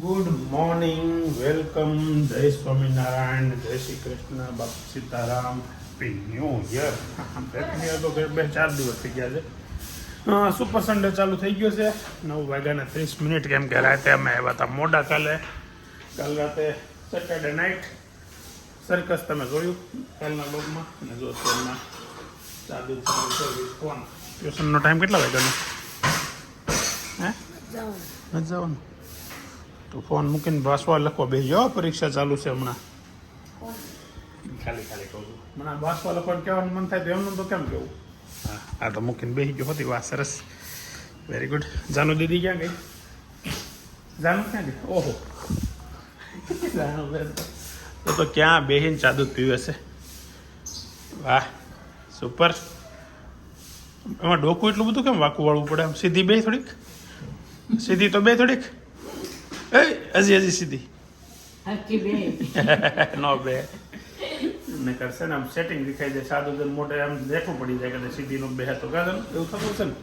Good morning, welcome, જય સ્વામિનારાયણ, જય શ્રી કૃષ્ણ, બાપ Sitaram, happy new year. Happy new year તો 2-4 દિવસ થઈ ગયા છે. સુપર સન્ડે ચાલુ થઈ ગયો છે 9:30 કેમ કે રાતે અમે આવ્યા હતા મોડા. કાલ રાતે સેટરડે નાઇટ સર્કસ તમે જોયું કાલના બ્લોગમાં, અને જો અત્યારના ચાલુ ફોન. ટ્યુશનનો ટાઈમ કેટલા વાગ્યાનો હે નથી જવાનું? તો ફોન મૂકીને વાંચવા લખવા બેસજો. પરીક્ષા ચાલુ છે હમણાં. ખાલી કહું છું મને વાંચવા લખવાનું કહેવાનું મન થાય તો એમનું તો કેમ કેવું? હા તો મૂકીને બેસી ગયો હતી. વાહ, સરસ, વેરી ગુડ. જાનુ દીદી ક્યાં ગઈ? જાનુ ક્યાં ગઈ? ઓહો, જાનુ બેન તો ક્યાં બેસીને ચા દૂધ પીવે છે. વાહ, સુપર. એમાં ડોકું એટલું બધું કેમ વાંકું વાળવું પડે? આમ સીધી બે થોડીક, સીધી તો બે થોડીક. હજી સીધી નો બે ને કરશે ને આમ સેટિંગ દેખાઈ જાય. સાદું જન મોટે આમ દેખવું પડી જાય કે સીધી નો બે તો કાદન એવું થતું છે ને.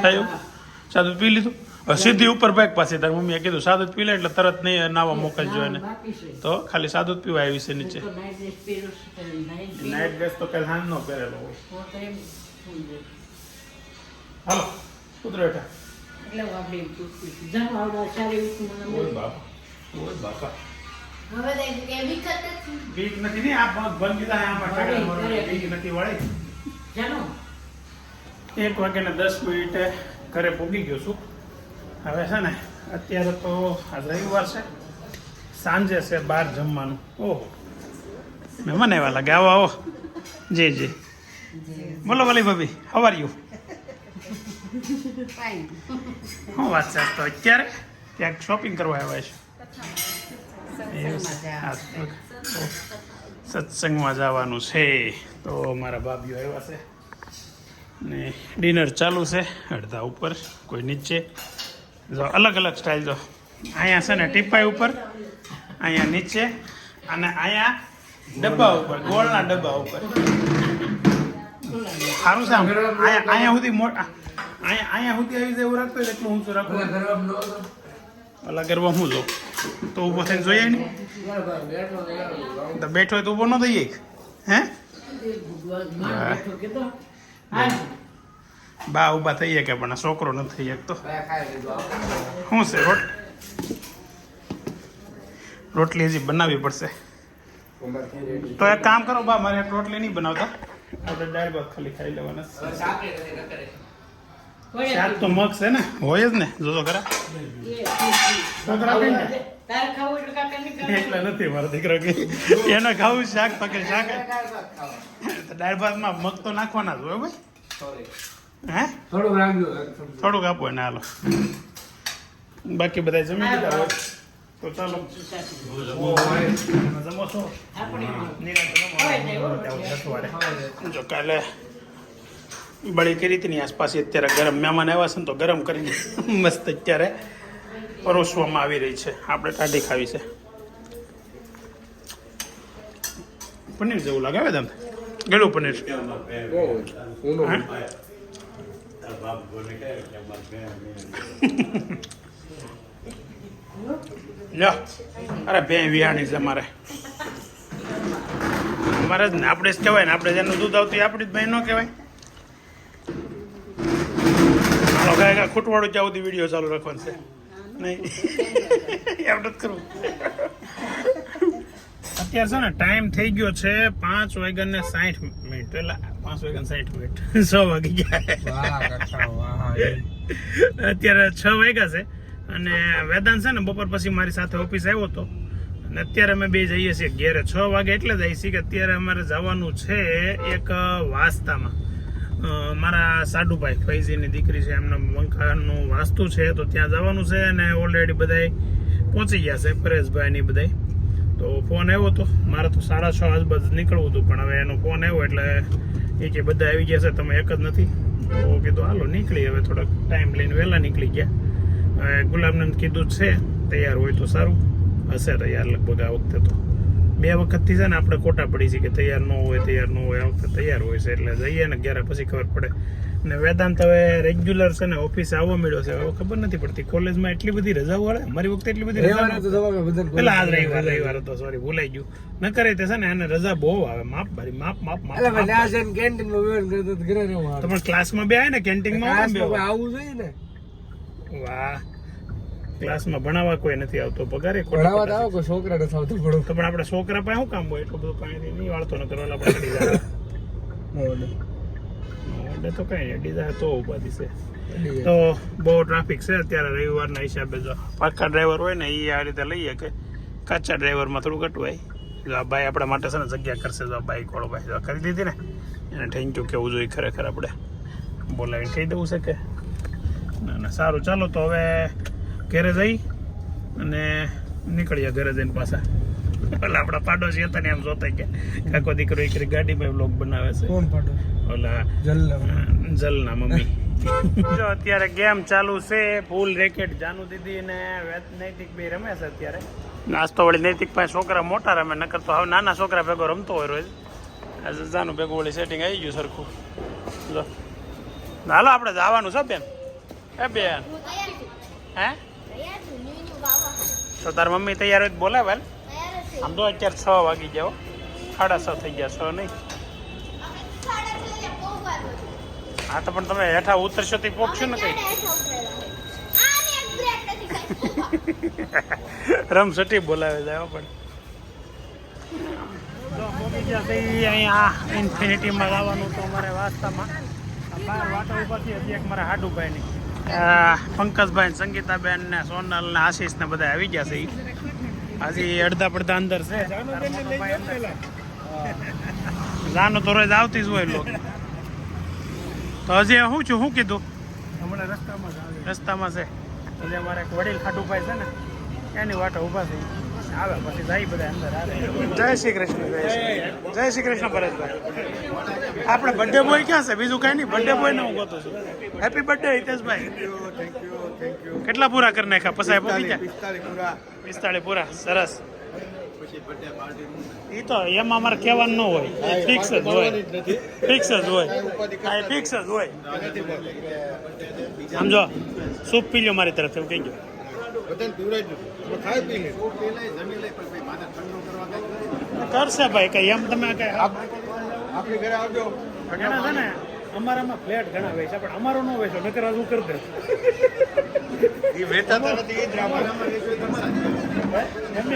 થયું સાદું પી લીધું. સીધી ઉપર બેગ પાસે તારી મમ્મીએ કીધું સાદું પી લે એટલે તરત નહીં નાવા મોકલજો એને. તો ખાલી સાદું જ પીવા આવી છે નીચે. નાઇટ ડ્રેસ તો કાલે હાંજ નો પહેરેલો હોય. હાલો કૂતરો હેઠા. બીક નથી ને આ બંધ કીધા બીક નથી વાળી. 1:10 ઘરે પહોંચી ગયો છું. હવે છે ને અત્યારે તો આજ રવિવાર છે, સાંજે છે 12 જમવાનું. ઓહો, મહેમાન આવ્યા લાગે. આવો આવો. જી જી બોલો વાલી ભાભી, હાઉ આર યુ? શું વાત છે? તો અત્યારે ક્યાંક શોપિંગ કરવા આવ્યા છે? સત્સંગમાં જવાનું છે. તો મારા ભાભીઓ આવ્યા છે ને ડિનર ચાલુ છે. અડધા ઉપર, કોઈ નીચે. જો અલગ અલગ સ્ટાઇલ. જો અહીંયા છે ને ટીપાઈ ઉપર, અહીંયા નીચે, અને અહીંયા ડબ્બા ઉપર, ગોળના ડબ્બા ઉપર. સારું છે. અહીંયા સુધી મોટા અહીંયા સુધી આવી જાય એવું રાખતો હોય એટલું ઊંચું રાખવું. ઓલા ગરબા હું જો તો ઊભો થઈને જોઈએ ને તો બેઠો હોય તો ઊભો ન થઈએ. હે બા ઊભા થઈએ કે પણ છોકરો નથી થઈ શકતો. શું છે? રોટલી હજી બનાવવી પડશે. તો એક કામ કરો બા, મારે રોટલી નહીં બનાવતા, આપણે દાળ ભાત ખાલી ખાઈ લેવાના. શાક તો મગ છે ને, હોય જ ને. જોજો ખરા એટલા નથી મારા દીકરા કે એને ખાવું શાક પકે શાક. દાળ ભાતમાં મગ તો નાખવાના જ હોય ભાઈ. હે થોડુંક આપો એને. હાલો, બાકી બધા જમી લીધા હોય તો ચાલો જમો છો. જો કાલે બળી કરી હતી ની આસપાસ. અત્યારે ગરમ મહેમાન આવ્યા છે ને તો ગરમ કરીને મસ્ત અત્યારે પરોસવામાં આવી રહી છે. આપણે ટાઢી ખાવી છે. પનીર જેવું લાગે. આવે તમને ગળું પનીર? અરે બે વિહાણી છે અમારે જ ને. આપણે જ કહેવાય ને, આપણે જેનું દૂધ આવતું આપણી જ ભાઈ ન કહેવાય. હાલો ગાય ખૂટવાળું ત્યાં સુધી વિડીયો ચાલુ રાખવાનું છે નહીં. આપણે જ કરવું. અત્યારે છે ને ટાઈમ થઈ ગયો છે 5:60. પેલા 5:60, 6 વાગી ગયા. અત્યારે 6 વાગ્યા છે. અને વેદાંત છે ને બપોર પછી મારી સાથે ઓફિસ આવ્યો હતો, અને અત્યારે અમે બે જઈએ છીએ ઘેરે. 6 વાગે એટલે જઈએ છીએ કે અત્યારે અમારે જવાનું છે એક વાસ્તામાં. મારા સાડુભાઈ ફૈજીની દીકરી છે, એમના વંખાનું વાસ્તુ છે, તો ત્યાં જવાનું છે. અને ઓલરેડી બધા પહોંચી ગયા છે, પરેશભાઈ ની બધા. તો ફોન આવ્યો હતો મારે તો 6:30 આજુબાજુ નીકળવું હતું, પણ હવે એનો ફોન આવ્યો એટલે એ કે બધા આવી ગયા છે, તમે એક જ નથી. તો કીધું હાલો નીકળી. હવે થોડોક ટાઈમ લઈને વહેલા નીકળી ગયા. ગુલાબને કીધું છે તૈયાર હોય તો સારું. હશે તૈયાર લગભગ આ વખતે તો. 2 વખતથી છે ને આપણે ખોટા પડી છે કે તૈયાર ન હોય આ વખતે તૈયાર હોય છે એટલે જઈએ ને ક્યારે પછી ખબર પડે. ને વેદાંત હવે રેગ્યુલર છે ને ઓફિસે આવવા મળ્યો છે. હવે ખબર નથી પડતી કોલેજમાં એટલી બધી રજાઓ વાળે. અમારી વખતે એટલી બધી રજા પેલા આજ રવિવાર હતો, સોરી ભૂલાઈ ગયું. ન કરે તે છે ને એને રજા બહુ આવે. માપ તમે ક્લાસમાં બે આવે ને કેન્ટીનમાં આવું જોઈએ ને. વાહ, ક્લાસમાં ભણાવવા કોઈ નથી આવતો, પગારે ભણાવવા આવો કોઈ છોકરા નથી આવતો પડો. તો પણ આપણે છોકરા પાસે શું કામ હોય? એટલું બધું પાણી નહીં વાળતો ન કરવા આપણે કરી જાય તો કઈ નહીં અડી જાય તો ઉપાધિ છે. તો બહુ ટ્રાફિક છે અત્યારે રવિવારના હિસાબે. જો પાકા ડ્રાઈવર હોય ને એ આ રીતે લઈએ કે કાચા ડ્રાઈવરમાં થોડું ઘટવાય. જો આ ભાઈ આપણા માટે છે ને જગ્યા કરશે. જો બાઈક વાળો ભાઈ જો કરી દીધી ને એને થેન્ક યુ કેવું જોઈએ ખરેખર. આપણે બોલાવીને કહી દેવું છે કે ના ના સારું. ચાલો તો હવે ઘરે જઈ અને નીકળ્યા. ઘરે જઈને પાછા ઓલા આપણા પાડોશી હતા ને એમ જોતા ગયા કાકો દીકરો એક ગાડીમાં બ્લોગ બનાવે છે. કોણ પાડો? ઓલા જલના મમ્મી. જો અત્યારે ગેમ ચાલુ છે ફૂલ રેકેટ. જાનુ દીદી ને નૈતિક બે રમે છે અત્યારે. નાસ્તો વળી નૈતિક પાસે છોકરા મોટા રમે, નકર તો હવે નાના છોકરા ભેગો રમતો હોય રોજ. આજે જાનું ભેગું વળી સેટિંગ આવી ગયું સરખું. જો હાલો આપણે જવાનું છે બેન. હે બેન હે તો તાર મમ્મી તૈયાર હોય બોલાવે હાલ. આમ તો અત્યારે 6 વાગી જાઓ, 6:30 થઈ ગયા. 6 નહીં. હા તો પણ તમે હેઠા ઉતરશો તો પોકશો ને કઈ. રમસટી બોલાવે જાય પણ. જો પોકી ગયા છે અહીંયા ઇન્ફિનિટીમાં જવાનું તો અમારે વાસ્તામાં બહાર વાટા ઉભા છે. હજી એક મારા હાડુભાઈની પંકજભાઈ, સંગીતાબેન ને સોનલ ને આશીષ ને બધા આવી ગયા છે. હજી અડધા પડધા અંદર છે. જાનો તો રોજ આવતી જ હોય લોક. તો હજી શું છું શું કીધું હમણાં રસ્તામાં છે. હજી અમારે એક વડીલ ખાટુભાઈ છે ને એની વાટે ઊભા છે. આવે પછી જાય બધા અંદર આવે. જય શ્રી કૃષ્ણ. જય શ્રી કૃષ્ણ પરેશભાઈ. આપણે બર્થડે બોય ક્યાં છે? બીજું કાંઈ નહીં, બર્થડે બોય ને હું ગોતો છું. Happy birthday Hiteshbhai. કેટલા પૂરા કરી નાખ્યા? પસાય પોકી ગયા 45 પૂરા. સરસ. એ તો એમાં અમારે કહેવાનું ન હોય, ફિક્સ જ હોય. ફિક્સ જ હોય, ફિક્સ જ હોય. સમજો સૂપ પી લો મારી તરફ એવું કહી ગયો. કરશે ભાઈ કઈ એમ તમે કઈ આપણી ઘરે આવજો. ઘણા છે ને અમારામાં ફ્લેટ ઘણા વેચે પણ અમારો ન વેચો નકર હું કરી દે. એ વેચાતા નથી એ જ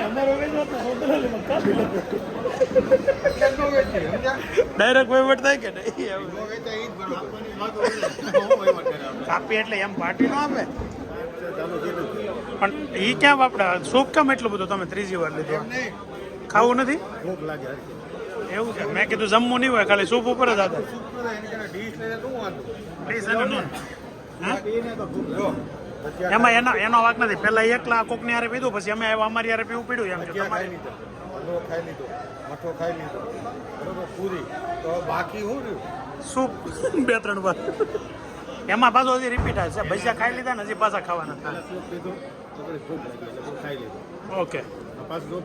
અમારો વેચો તો ડાયરેક્ટ વહીવટ થાય કે નહીં? કાપી એટલે એમ પાર્ટી નો આપે પણ એ ક્યાં આપણે સૂપ કેમ એટલું બધું તમે 3જી વાર લીધું? ખાવું નથી? ભૂખ લાગે એવું છે. મેં કીધું જમવું નહીં હોય, ખાલી સૂપ ઉપર જ હતા. એમાં એનો વાક નથી. પેલા એકલા કોકની હારે પીધું, પછી અમે અમારી હારે પીવું પડ્યું. એમ ખાઈ લીધો, મઠો ખાઈ લીધો બરોબર, પૂરી તો બાકી શું રહ્યું? સૂપ 2-3 વાર. એમાં પાછું હજી રિપીટ આવે છે. ભજીયા ખાઈ લીધા ને હજી પાછા ખાવાના થાય. સૂપ પીધું ખાઈ લીધું. ઓકે પાછું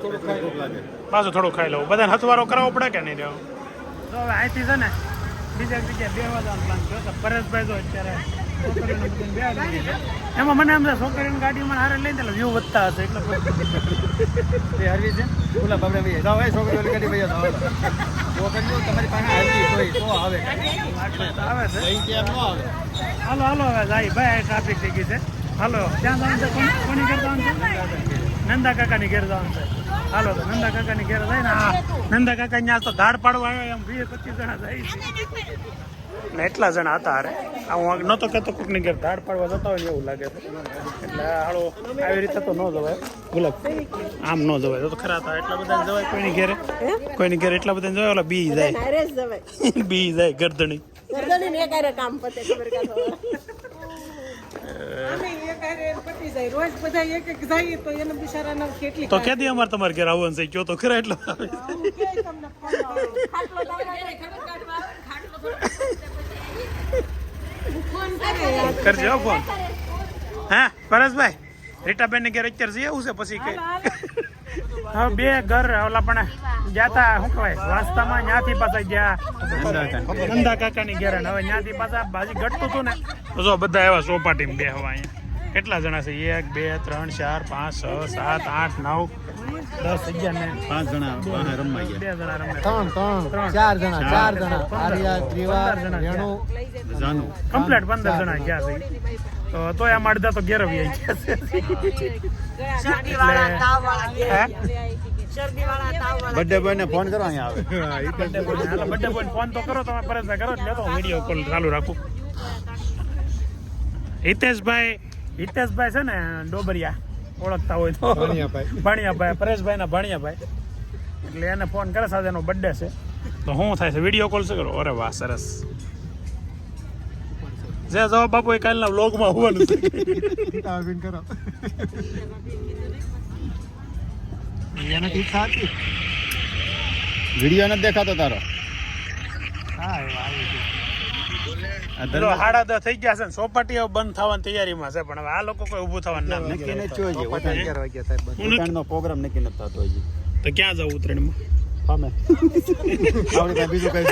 થોડું ખાઈ લાગે, પાછું થોડું ખાઈ લઉં. બધાને હથવારો કરાવવો પડે કે નહીં રહ્યો? તો હવે અહીંથી છે ને બીજા જગ્યાએ બેસવા જવાનો પ્લાન થયો છે. પરેશભાઈ તો અત્યારે એમાં મને એમ છે છોકરીની ગાડીમાં હારે લઈને એટલે વ્યૂ વધતા હશે એટલે હરવી છે ઓલા બાબરા ભાઈ જાવ છોકરી ગાડી ભાઈ જાવ છોકરીઓ તમારી પાસે આવી કોઈ તો આવે આવે છે. કેમ ન આવે? હાલો હાલો હવે જાય ભાઈ, ટ્રાફિક થઈ ગઈ છે. હાલો ક્યાં જવાનું છે? કોની ઘેર જવાનું છે? નંદા કાકાની ઘેર જવાનું છે. હાલો તો નંદા કાકાની ઘેર જાય ને. નંદા કાકા ત્યાં તો ધાડ પાડવા આવ્યો એમ 20-25 જણા જાય ને એટલા જણા હતા. અરે હું નહોતો કહેતો કોકની ઘેર ધાડ પાડવા જતા હોય ને એવું લાગે છે. એટલે હાલો આવી રીતે તો ન જવાય. ગુલાબ આમ ન જવાય તો ખરા હતા. એટલા બધા જવાય કોઈની ઘેરે એટલા બધા જવાય. ઓલા બી જાય બી જાય ગરદણી તો ક્યાંથી અમારે તમારે ઘેર આવવાનું છે? કયો તો ખરા. એટલો કરજો ફોન. હા પરેશભાઈ, રીટાબેન ને ઘેર અત્યારે જઈ આવું છે પછી કઈ હવે બે ઘર ઓલા પણ જાતા શું કહેવાય વાસ્તામાં ત્યાંથી પાછા ગયા નંદા કાકાની ઘેર ને હવે ત્યાંથી પાછા બાજી ઘટતું હતું ને તો જો બધા એવા ચોપાટીમાં બેહવા અહીંયા કેટલા જણા છે 1 2 3 4 5 6 7 8 9 10 11 ને 5 જણા રમવા ગયા 2 જણા રમે 4 જણા આર્યા ત્રિવાર રેણુ જાનુ કમ્પ્લીટ 15 જણા ગયા છે તો એમ અડધા તો ઘેર આવી ગયા છે બર્થડે બોય ને ફોન કરો અહીંયા આવે બર્થડે બોય ફોન તો કરો તમે પરેશભાઈ કરો એટલે તો વિડીયો કોલ ચાલુ રાખું હિતેશભાઈ છે ને ડોબરિયા ઓળખતા હોય તો ભાણિયાભાઈ પરેશભાઈ ના ભાણિયાભાઈ એટલે એને ફોન કરે સાથે એનો બર્થડે છે તો શું થાય છે વિડીયો કોલ છે કરો અરે વાહ સરસ જે જવાબ બાપુ એ કાલના વ્લોગમાં હોવાનું છે કરો એને ઈચ્છા હતી વિડીયો નથી દેખાતો તારો હાડા દસ થઈ ગયા છે ને સોપાટીઓ બંધ થવાની તૈયારીમાં છે પણ હવે આ લોકો કોઈ ઊભું થવાનું નામ નક્કી નથી જોઈએ 11 વાગ્યા સાહેબ ઉત્તરાયણનો પ્રોગ્રામ નક્કી નથી થતો હજી તો ક્યાં જવું ઉત્તરાયણમાં ફામે આવડે કાંઈ બીજું કઈ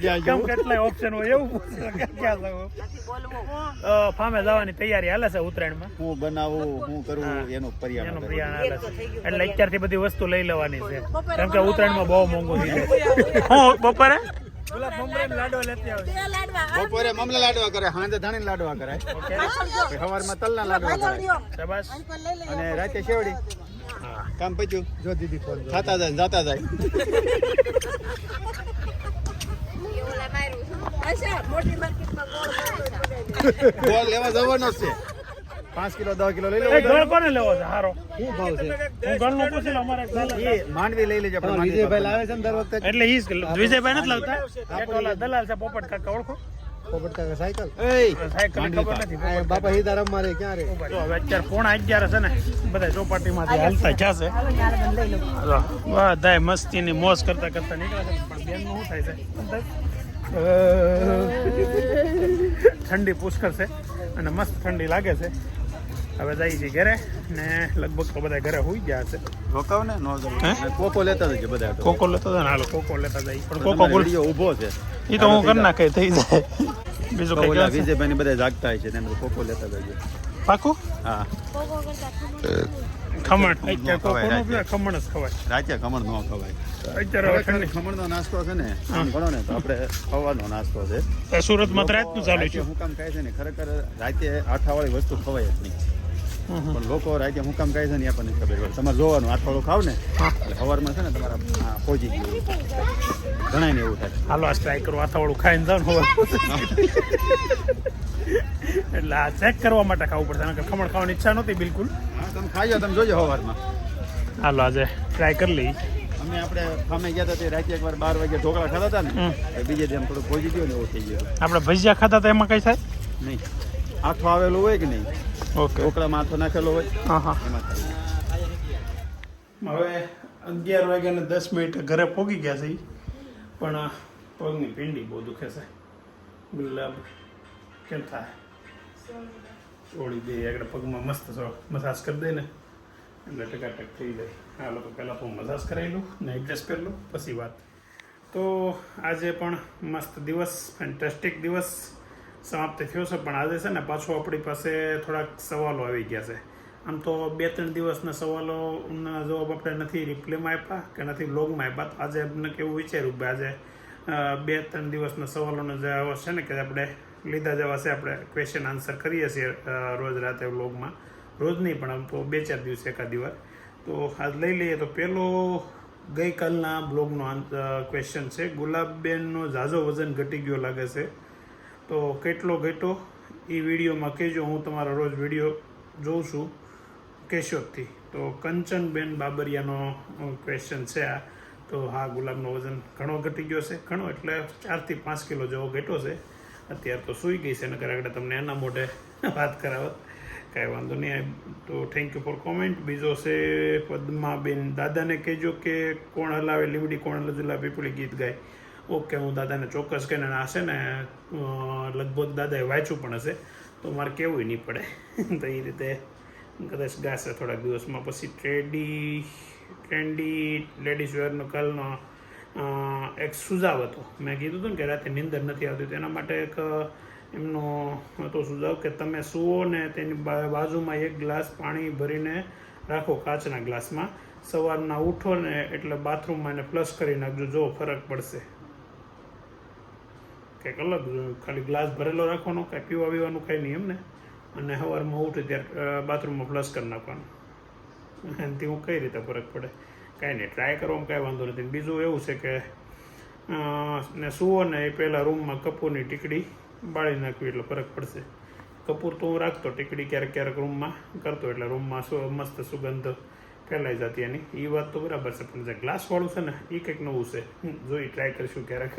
છે કેમ કેટલાય ઓપ્શન હોય એવું ક્યાં જવું ફામે જવાની તૈયારી હાલે છે ઉત્તરાયણમાં હું બનાવું હું કરું એનું પર્યાવરણ હાલે છે એટલે અત્યારથી બધી વસ્તુ લઈ લેવાની છે કેમ કે ઉત્તરાયણમાં બહુ મોંઘું થઈ જાય હું બપોરે બપોરે મમલા લાડવા કરે સાંજે ધાણી લાડવા કરે સવારમાં તલના લાડવા કરે શાબાશ અને રાતે શેવડી કામ પચ્યું જો દીદી ફોન ખાતા જાય જાતા જાય ગોળ લેવા જવાનો છે 5 કિલો 10 કિલો લઈ લો ગોળ કોને લેવો છે હારો શું ભાવ છે હું ગળનો પૂછી લઉં અમારે એ માંડવી લઈ લેજો આપણે વિજયભાઈ લાવે છે ને દર વખતે એટલે ઈ વિજયભાઈ નથી લાવતા એક ઓલા દલાલ છે પોપટ કાકા ઓળખો પોપટ કાકા સાયકલ એ સાયકલ ખબર નથી બાપા હીધારામ મારે ક્યાં રે તો હવે અત્યારે 11:30 છે ને બધા ચોપાટીમાંથી હાલતા જશે બધાય મસ્તીની મોજ કરતા નીકળે છે પણ બેનનું શું થાય છે ઠંડી પુષ્કળ છે અને મસ્ત ઠંડી લાગે છે હવે જાય છે ઘરે ને લગભગ તો બધા ઘરે હોઈ ગયા છે રોકાવ ને નો કોકો લેતા જજો બધા કોકો લેતા જાય ને હાલો કોકો લેતા જાય પણ કોકો વિડિયો ઊભો છે ઈ તો હું કરી નાખે થઈ જાય બીજું કઈ ઓલા વિજયભાઈ ને બધા જાગતા હોય છે તેમ કોકો લેતા જજો પાકું હા ખમણ અત્યારે કોકોનો પીવે ખમણ જ ખવાય રાતે ખમણ ન ખવાય અત્યારે ઠંડી ખમણનો નાસ્તો છે ને આમ ગણો ને તો આપણે સવારનો નાસ્તો છે સુરતમાં તો રાતનું ચાલુ છે હું કામ કહે છે ને ખરેખર રાતે આઠાવાળી વસ્તુ ખવાય જ નહીં પણ લોકો રાતે હું કામ કહે છે ને આપણને ખબર હોય તમારે જોવાનું આઠવાળું ખાવ ને એટલે સવારમાં છે ને તમારા પહોંચી ગયું ઘણા ને એવું થાય હાલો આ ટ્રાય કરો આથાવાળું ખાઈને જાવ ને એટલે આ ચેક કરવા માટે ખાવું પડશે કારણ કે ખમણ ખાવાની ઈચ્છા નહોતી બિલકુલ તમે ખાઈ તમે જોજો સવારમાં હાલો આજે ટ્રાય કરી લઈ અમે આપણે ફામે ગયા હતા તે રાતે એકવાર 12 વાગે ઢોકળા ખાતા હતા ને બીજે દી થોડું પહોંચી ગયો ને એવું થઈ ગયું આપણે ભજીયા ખાતા હતા એમાં કઈ થાય નહીં આથો આવેલો હોય કે નહીં ઓકે ઢોકળામાં આથો નાખેલો હોય હા એમાં હવે 11 વાગ્યા ને 10 મિનિટ ઘરે પહોંચી ગયા છે પણ પગની પિંડી બહુ દુખે છે ગુલાબ કેમ થાય છોડી દે આગળ પગમાં મસ્ત મસાજ કરી દે ને એટલે ટકાટક થઈ જાય હાલો તો પહેલાં હું મસાજ કરાવી લઉં ને એડ્રેસ કરી લઉં પછી વાત તો આજે પણ મસ્ત દિવસ ફેન્ટાસ્ટિક દિવસ સમાપ્ત થયો છે પણ આજે છે ને પાછો આપણી પાસે થોડાક સવાલો આવી ગયા છે આમ તો 2-3 દિવસના સવાલોના જવાબ આપણે નથી રિપ્લેમાં આપ્યા કે નથી બ્લોગમાં આપ્યા તો આજે અમને કેવું વિચાર્યું કે આજે 2-3 દિવસના સવાલોનો જવાબ છે ને કે આપણે લીધા જેવા છે આપણે ક્વેશ્ચન આન્સર કરીએ છીએ રોજ રાતે વ્લોગમાં રોજ નહીં પણ આમ તો 2-4 દિવસ એકાદી વાર તો આજ લઈ લઈએ તો પહેલો ગઈકાલના બ્લોગનો ક્વેશ્ચન છે ગુલાબબેનનો ઝાઝો વજન ઘટી ગયો લાગે છે તો કેટલો ઘટ્યો એ વિડીયોમાં કહેજો હું તમારો રોજ વિડીયો જોઉં છું કેશોદથી તો કંચનબેન બાબરિયાનો ક્વેશ્ચન છે આ તો હા ગુલાબનો વજન ઘણો ઘટી ગયો છે ઘણો એટલે 4 થી 5 કિલો જેવો ઘટ્યો છે અત્યારે તો સૂઈ ગઈ છે નકર આગળ તમને એના મોઢે વાત કરાવત કાંઈ વાંધો નહીં તો થેન્ક યુ ફોર કોમેન્ટ બીજો છે પદ્માબેન દાદાને કહેજો કે કોણ હલાવે લીમડી કોણ લજુલા પીપળી ગીત ગાય ઓકે હું દાદાને ચોક્કસ કહીને આ છે ને લગભગ દાદાએ વાંચ્યું પણ હશે તો મારે કહેવું નહીં પડે તો એ રીતે કદાચ ગાશે થોડાક દિવસમાં પછી ટ્રેડી ટ્રેન્ડી લેડીઝ વેરનો કાલનો એક સુઝાવ હતો. મેં કીધું હતું ને કે રાતે નીંદર નથી આવતી, તો એના માટે એક એમનો હતો સુઝાવ કે તમે સૂવો ને તેની બાજુમાં એક ગ્લાસ પાણી ભરીને રાખો કાચના ગ્લાસમાં, સવારના ઉઠો ને એટલે બાથરૂમમાં એને ફ્લશ કરી નાખજો, જો ફરક પડશે. કંઈક અલગ, ખાલી ગ્લાસ ભરેલો રાખવાનો, કાંઈ પીવા પીવાનું કાંઈ નહીં એમને, અને સવારમાં ઉઠે ત્યારે બાથરૂમમાં ફ્લશ કરી નાખવાનું. એનાથી હું કઈ રીતે ફરક પડે? કાંઈ નહીં, ટ્રાય કરવામાં કાંઈ વાંધો નથી. બીજું એવું છે કે ને સૂવો ને એ પહેલાં રૂમમાં કપૂરની ટીકડી બાળી નાખવી એટલે ફરક પડશે. કપૂર તો હું રાખતો, ટીકડી ક્યારેક ક્યારેક રૂમમાં કરતો એટલે રૂમમાં મસ્ત સુગંધ ફેલાઈ જતી એની. એ વાત તો બરાબર છે, પણ જે ગ્લાસવાળું છે ને એ કંઈક નવું છે, જોઈ ટ્રાય કરીશું ક્યારેક.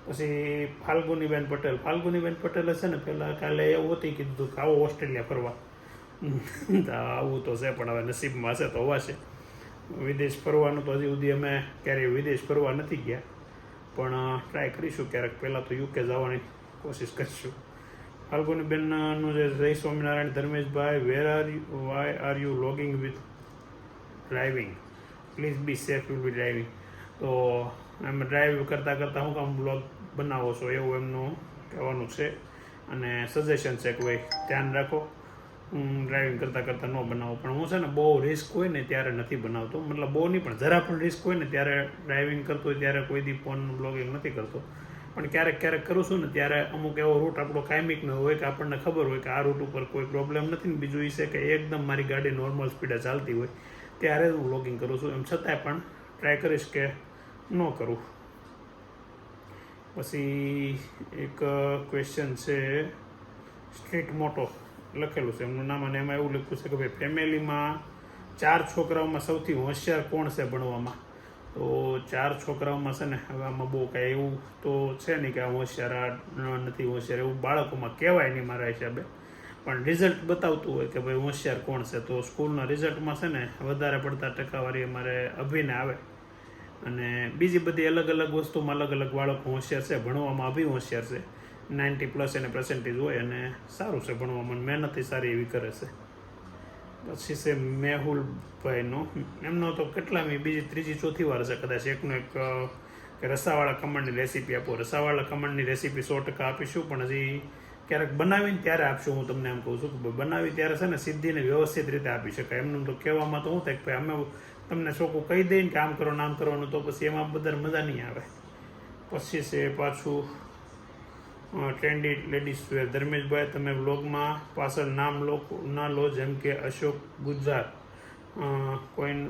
પછી ફાલ્ગુનીબેન પટેલે છે ને પહેલાં કાલે એવું હતી કીધું કે આવો ઓસ્ટ્રેલિયા ફરવા. આવું તો છે, પણ હવે નસીબમાં હશે તો હોવાશે. વિદેશ ફરવાનું તો હજી સુધી અમે ક્યારેય વિદેશ ફરવા નથી ગયા, પણ ટ્રાય કરીશું ક્યારેક. પહેલાં તો યુકે જવાની કોશિશ કરીશું. ફાલ્ગુનીબેનનું જે જય સ્વામિનારાયણ ધર્મેશભાઈ, why are you logging with driving, please be safe will be driving. તો એમ ડ્રાઈવ કરતાં કરતાં હું કામ બ્લોગ બનાવો છો એવું એમનું કહેવાનું છે, અને સજેશન છે કે ભાઈ ધ્યાન રાખો, ડ્રાઇવિંગ કરતાં કરતાં ન બનાવો. પણ હું છે ને બહુ રિસ્ક હોય ને ત્યારે નથી બનાવતો, મતલબ બહુ નહીં પણ જરા પણ રિસ્ક હોય ને ત્યારે ડ્રાઇવિંગ કરતો હોય ત્યારે કોઈ દી ફોનનું બ્લોગિંગ નથી કરતો. પણ ક્યારેક ક્યારેક કરું છું ને ત્યારે અમુક એવો રૂટ આપણો કાયમિક ન હોય કે આપણને ખબર હોય કે આ રૂટ ઉપર કોઈ પ્રોબ્લેમ નથી ને બીજું એ છે કે એકદમ મારી ગાડી નોર્મલ સ્પીડે ચાલતી હોય ત્યારે હું બ્લોગિંગ કરું છું. એમ છતાંય પણ ટ્રાય કરીશ કે ન કરું. પછી એક ક્વેશ્ચન છે, સ્ટ્રીટ મોટો લખેલું છે એમનું નામ, અને એમાં એવું લખ્યું છે કે ભાઈ ફેમિલીમાં 4 છોકરાઓમાં સૌથી હોશિયાર કોણ છે ભણવામાં? તો 4 છોકરાઓમાં છે ને હવે આમાં બહુ કાંઈ એવું તો છે નહીં કે આ હોશિયાર નથી હોશિયાર, એવું બાળકોમાં કહેવાય નહીં મારા હિસાબે. પણ રિઝલ્ટ બતાવતું હોય કે ભાઈ હોશિયાર કોણ છે, તો સ્કૂલના રિઝલ્ટમાં છે ને વધારે પડતા ટકાવારી અમારે અભિને આવે, અને બીજી બધી અલગ અલગ વસ્તુમાં અલગ અલગ બાળકો હોશિયાર છે. ભણવામાં અભી હોશિયાર છે, 90+ એને પર્સન્ટેજ હોય અને સારું છે ભણવામાં, મહેનત સારી એવી કરે છે. પછી છે મેહુલભાઈનો, એમનો તો કેટલામી બીજી ત્રીજી ચોથી વાર છે કદાચ. એકનો એક કે રસાવાળા ખમણની રેસીપી આપો. રસાવાળા ખમણની રેસીપી 100% આપીશું, પણ હજી ક્યારેક બનાવીને ત્યારે આપશું. હું તમને એમ કહું છું કે બનાવી ત્યારે છે ને સીધીને વ્યવસ્થિત રીતે આપી શકાય. એમનું તો કહેવામાં તો શું થાય કે ભાઈ અમે તમને ચોખ્ખું કહી દઈએ ને કે આમ કરો નામ કરવાનું, તો પછી એમાં બધા મજા નહીં આવે. પછી છે પાછું ટ્રેન્ડી લેડીઝ વેર, ધર્મેશભાઈ તમે વ્લોગમાં પાછળ નામ ના લો, જેમ કે અશોક ગુજરાત, કોઈ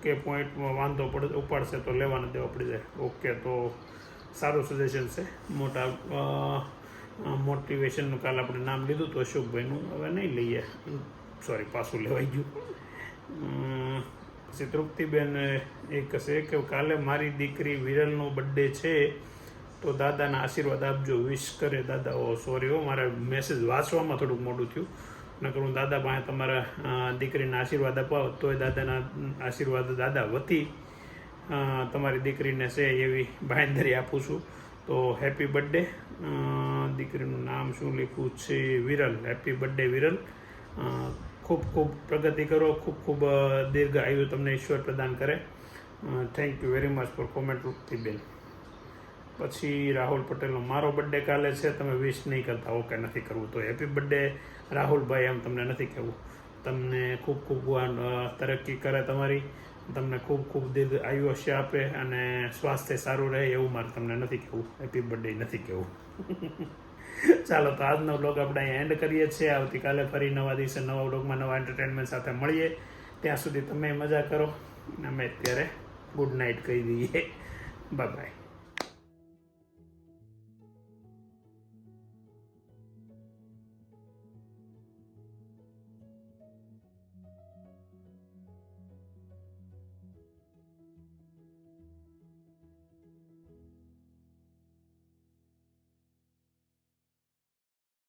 કે પોઈન્ટમાં વાંધો ઉપાડશે તો લેવાના દેવા પડી જાય. ઓકે, તો સારું સજેશન છે. મોટિવેશનનું કાલ આપણે નામ લીધું હતું અશોકભાઈનું, હવે નહીં લઈએ, સોરી પાછું લેવાઈ ગયું. પછી તૃપ્તિબેન એક છે કે કાલે મારી દીકરી વિરલનો બર્થડે છે, તો દાદાના આશીર્વાદ આપજો, વિશ કરે દાદા. ઓ સોરી હો, મારે મેસેજ વાંચવામાં થોડુંક મોડું થયું, નકર હું દાદા પાસે તમારા દીકરીના આશીર્વાદ અપાવો તોય દાદાના આશીર્વાદ દાદા વતી તમારી દીકરીને છે એવી બાંહેધરી આપું છું. તો હેપી બર્થડે. દીકરીનું નામ શું લખ્યું છે? વિરલ. Happy birthday Viral. ખૂબ ખૂબ પ્રગતિ કરો, ખૂબ ખૂબ દીર્ઘ આયુ તમને ઈશ્વર પ્રદાન કરે. Thank you very much for comment તૃપ્તિબેન. પછી રાહુલ પટેલનો મારો બર્થડે કાલે છે, તમે વિશ નહીં કરતા. ઓકે, નથી કરવું તો હેપી બર્થડે રાહુલભાઈ, એમ તમને નથી કહેવું. તમને ખૂબ ખૂબ તરક્કી કરે તમારી, તમને ખૂબ ખૂબ દીર્ઘ આયુષ્ય આપે અને સ્વાસ્થ્ય સારું રહે, એવું મારે તમને નથી કહેવું. હેપી બર્થડે નથી કહેવું. ચાલો, તો આજનો વ્લોગ આપણે અહીંયા એન્ડ કરીએ છીએ. આવતીકાલે ફરી નવા દિવસે નવા વ્લોગમાં નવા એન્ટરટેનમેન્ટ સાથે મળીએ. ત્યાં સુધી તમે મજા કરો, અમે અત્યારે ગુડ નાઇટ કહી દઈએ. Bye bye.